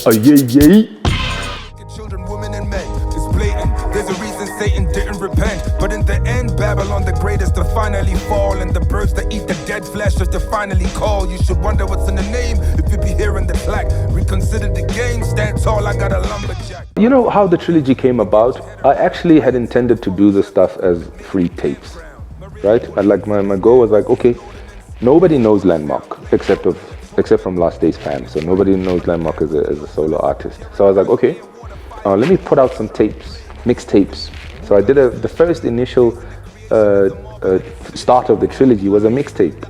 Oh yeah. Children, women, and men. It's blatant. There's a reason Satan didn't repent. But in the end, Babylon the greatest to finally fall. And the birds that eat the dead flesh just to finally call. You should wonder what's in the name. If you be hearing the plaque, reconsider the game. Stand tall, I got a lumberjack. You know how the trilogy came about? I actually had intended to do this stuff as free tapes, right? Like my goal was like, okay, nobody knows Landmark except from Last Day's fans. So nobody knows Landmark as a solo artist. So I was like, okay, let me put out some tapes, mixtapes. So I did the first initial start of the trilogy was a mixtape.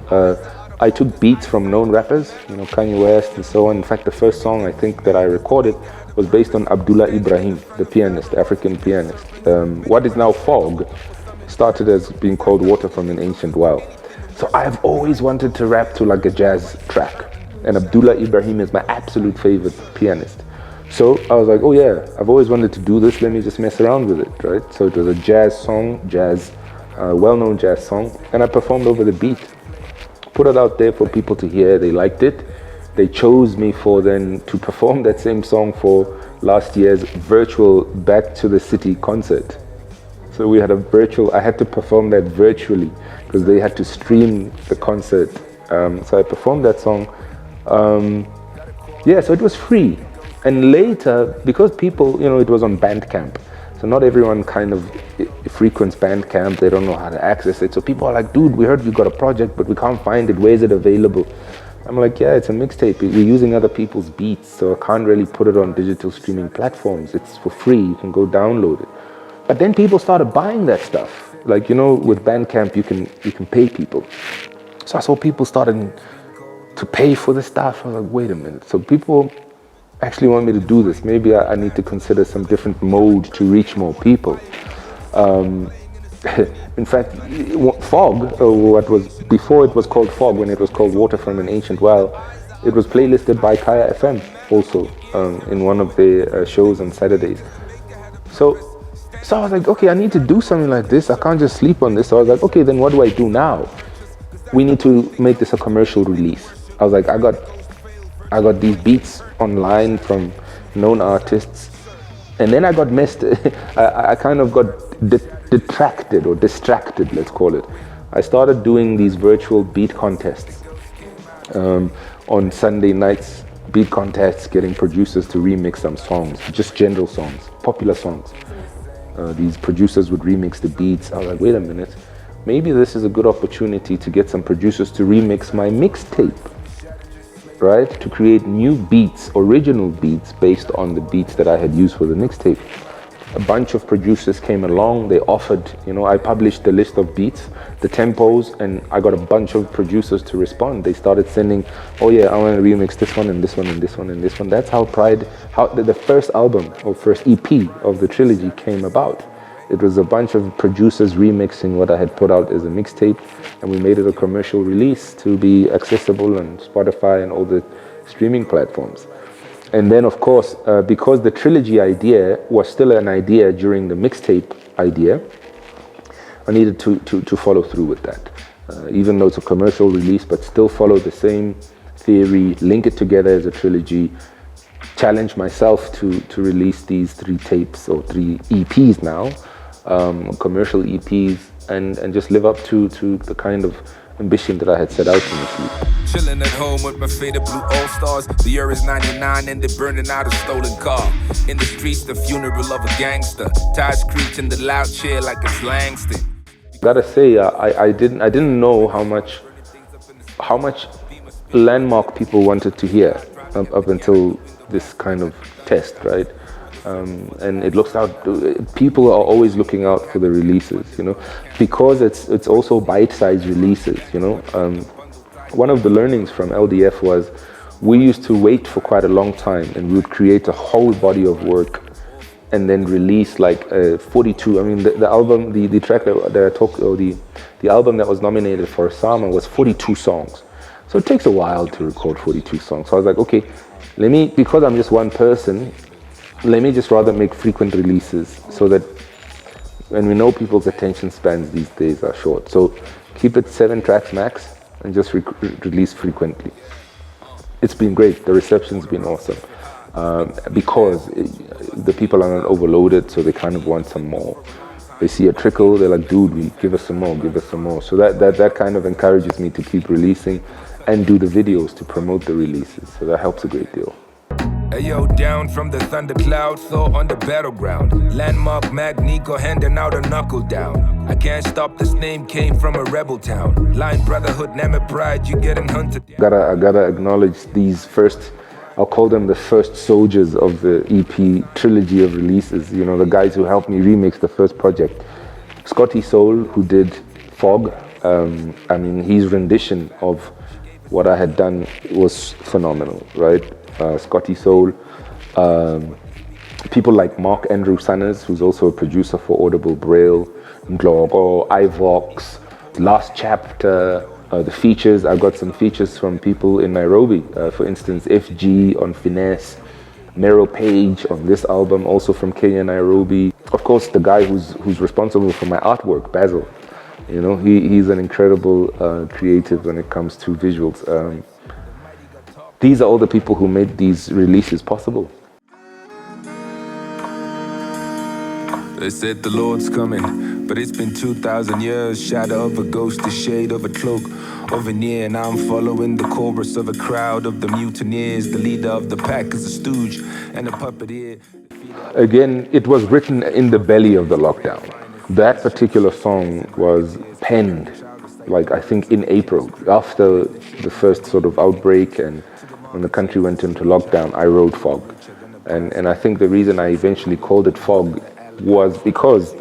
I took beats from known rappers, you know, Kanye West and so on. In fact, the first song I think that I recorded was based on Abdullah Ibrahim, the pianist, the African pianist. What is now Fog started as being called Water from an Ancient Well. So I've always wanted to rap to like a jazz track. And Abdullah Ibrahim is my absolute favorite pianist. So I was like, oh yeah, I've always wanted to do this, let me just mess around with it, right? So it was a jazz song, well-known jazz song, and I performed over the beat. Put it out there for people to hear, they liked it. They chose me for then to perform that same song for last year's virtual Back to the City concert. So we had I had to perform that virtually because they had to stream the concert. So I performed that song. So it was free. And later, because people, you know, it was on Bandcamp. So not everyone kind of frequents Bandcamp. They don't know how to access it. So people are like, dude, we heard you got a project, but we can't find it. Where is it available? I'm like, yeah, it's a mixtape. We're using other people's beats, so I can't really put it on digital streaming platforms. It's for free. You can go download it. But then people started buying that stuff. Like, you know, with Bandcamp, you can pay people. So I saw people starting to pay for the stuff. I was like, wait a minute. So people actually want me to do this. Maybe I need to consider some different mode to reach more people. In fact, Fog, what was before it was called Fog, when it was called Water from an Ancient Well, it was playlisted by Kaya FM also in one of the shows on Saturdays. So I was like, okay, I need to do something like this. I can't just sleep on this. So I was like, okay, then what do I do now? We need to make this a commercial release. I was like, I got these beats online from known artists, and then I got messed. I kind of got detracted or distracted, let's call it. I started doing these virtual beat contests on Sunday nights. Beat contests, getting producers to remix some songs, just general songs, popular songs. These producers would remix the beats. I was like, wait a minute, maybe this is a good opportunity to get some producers to remix my mixtape, right? To create new beats, original beats based on the beats that I had used for the mixtape. A bunch of producers came along, they offered, you know, I published the list of beats, the tempos, and I got a bunch of producers to respond. They started sending, oh yeah, I want to remix this one and this one and this one and this one. That's how the first album or first EP of the trilogy came about. It was a bunch of producers remixing what I had put out as a mixtape, and we made it a commercial release to be accessible on Spotify and all the streaming platforms. And then, of course, because the trilogy idea was still an idea during the mixtape idea, I needed to follow through with that. Even though it's a commercial release, but still follow the same theory, link it together as a trilogy, challenge myself to release these 3 tapes or 3 EPs now, commercial EPs, and just live up to the kind of ambition that I had set out to achieve. Chilling at home with my faded blue all-stars. The year is 99 and they're burning out a stolen car. In the streets, the funeral of a gangster. Tires screeching the loud chair like it's Langston. Gotta say, I didn't know how much Landmark people wanted to hear up until this kind of test, right? And it looks out, people are always looking out for the releases, you know, because it's also bite-sized releases, you know. One of the learnings from LDF was we used to wait for quite a long time, and we would create a whole body of work and then release like 42. I mean, the album, the track that I talked, or the album that was nominated for Sama was 42 songs. So it takes a while to record 42 songs. So I was like, okay, because I'm just one person, let me just rather make frequent releases so that, and we know people's attention spans these days are short. So keep it 7 tracks max. and just release frequently. It's been great. The reception's been awesome because the people are not overloaded, so they kind of want some more. They see a trickle, they're like, dude, give us some more, give us some more. So that kind of encourages me to keep releasing and do the videos to promote the releases. So that helps a great deal. Ayo, down from the thundercloud, Thor on the battleground. Landmark Magnico handing out a knuckle down. I can't stop, this name came from a rebel town. Line brotherhood, name it pride, you getting hunted. I gotta acknowledge these first, I'll call them the first soldiers of the EP trilogy of releases. You know, the guys who helped me remix the first project. Scotty Soul, who did Fog. I mean, his rendition of what I had done was phenomenal, right? Scotty Soul, people like Mark Andrew Sanners, who's also a producer for Audible Braille, Nglogo, iVox, Last Chapter, the features. I got some features from people in Nairobi, for instance, FG on Finesse, Meryl Page on this album, also from Kenya, Nairobi. Of course, the guy who's responsible for my artwork, Basil. You know, he's an incredible creative when it comes to visuals. These are all the people who made these releases possible. They said the Lord's coming, but it's been 2,000 years. Shadow of a ghost, the shade of a cloak over near, and I'm following the chorus of a crowd of the mutineers. The leader of the pack is a stooge and a puppeteer. Again, it was written in the belly of the lockdown. That particular song was penned, like I think in April, after the first sort of outbreak, and when the country went into lockdown, I wrote Fog. And I think the reason I eventually called it Fog was because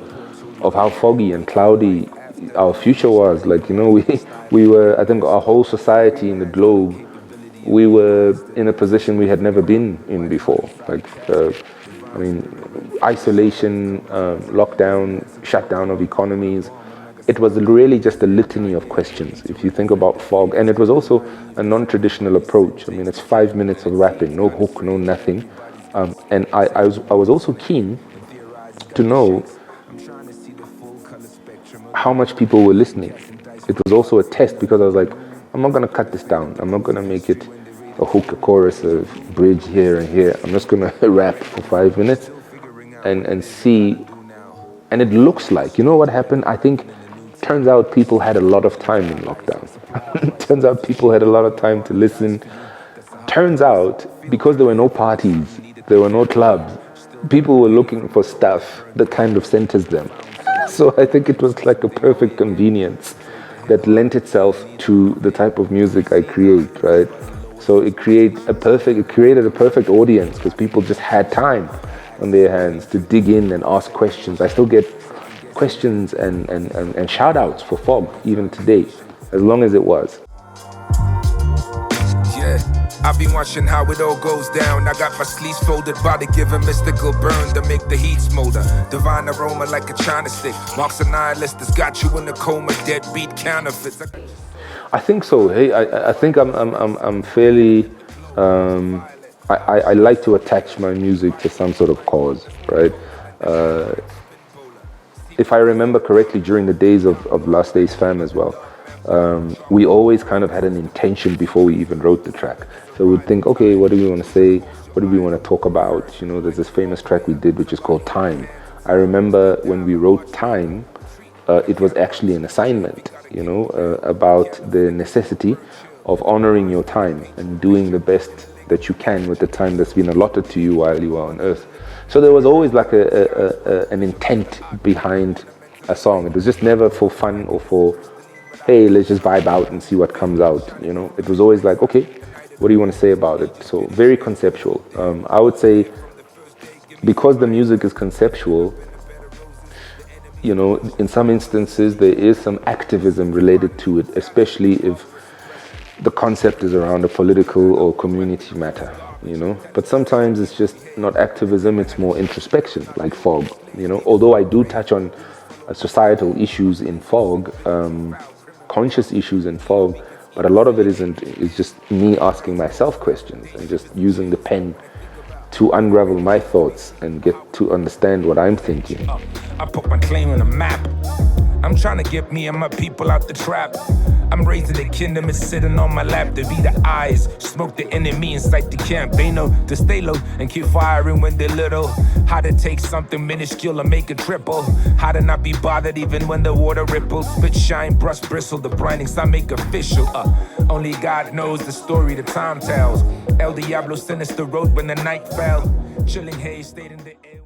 of how foggy and cloudy our future was. Like, you know, we were, I think our whole society in the globe, we were in a position we had never been in before. Like, I mean, isolation, lockdown, shutdown of economies. It was really just a litany of questions, if you think about Fog. And it was also a non-traditional approach. I mean, it's 5 minutes of rapping, no hook, no nothing. And I was also keen to know how much people were listening. It was also a test, because I was like, I'm not going to cut this down. I'm not going to make it a hook, a chorus, a bridge here and here. I'm just going to rap for 5 minutes and see. And it looks like, you know what happened? I think, turns out people had a lot of time in lockdown. Turns out people had a lot of time to listen. Turns out, because there were no parties, there were no clubs, people were looking for stuff that kind of centers them. So I think it was like a perfect convenience that lent itself to the type of music I create, right? So it created a perfect audience, because people just had time on their hands to dig in and ask questions. I still get questions and shout outs for Fog even today, as long as it was. Yeah, I've been watching how it all goes down. I got my sleeves folded, body give a mystical burn to make the heat smolder. Divine aroma like a China stick. Marks a nihilist that's got you in a coma, deadbeat counterfeits. I think so. Hey, I think I'm fairly. I like to attach my music to some sort of cause, right? If I remember correctly, during the days of Last Days Fam as well, we always kind of had an intention before we even wrote the track. So we'd think, okay, what do we want to say? What do we want to talk about? You know, there's this famous track we did, which is called Time. I remember when we wrote Time, it was actually an assignment, you know, about the necessity of honoring your time and doing the best that you can with the time that's been allotted to you while you are on earth. So there was always like an intent behind a song. It was just never for fun or for, hey, let's just vibe out and see what comes out, you know. It was always like, okay, what do you want to say about it? So very conceptual. I would say, because the music is conceptual, you know, in some instances there is some activism related to it, especially if the concept is around a political or community matter, you know. But sometimes it's just not activism, it's more introspection, like Fog, you know. Although I do touch on societal issues in Fog, conscious issues in Fog, but a lot of it is just me asking myself questions and just using the pen to unravel my thoughts and get to understand what I'm thinking. I put my claim on the map. I'm trying to get me and my people out the trap. I'm raising the kingdom, it's sitting on my lap. To be the eyes, smoke the enemy inside the camp. They know to stay low and keep firing when they're little. How to take something minuscule and make it triple. How to not be bothered even when the water ripples. Spit, shine, brush, bristle, the brandings I make official. Only God knows the story the time tells. El Diablo sinister road when the night fell. Chilling haze stayed in the air.